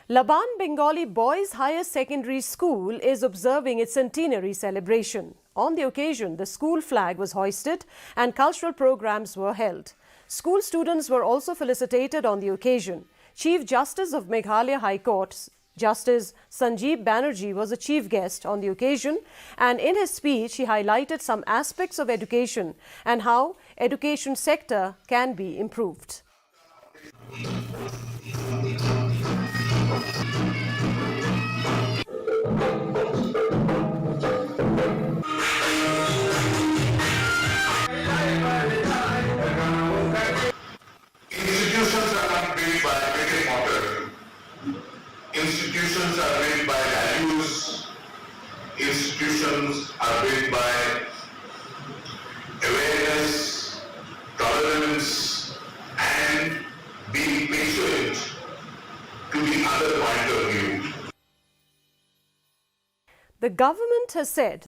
Laban Bengalee Boys Higher Secondary School is observing its centenary celebration. On the occasion, the school flag was hoisted and cultural programs were held. School students were also felicitated on the occasion. Chief Justice of Meghalaya High Court, Justice Sanjeev Banerjee, was a chief guest on the occasion, and in his speech he highlighted some aspects of education and how education sector can be improved. Institutions are not built by brick and mortar. Institutions are built by values. Institutions are built by awareness, tolerance, and being patient to the other point of view. The government has said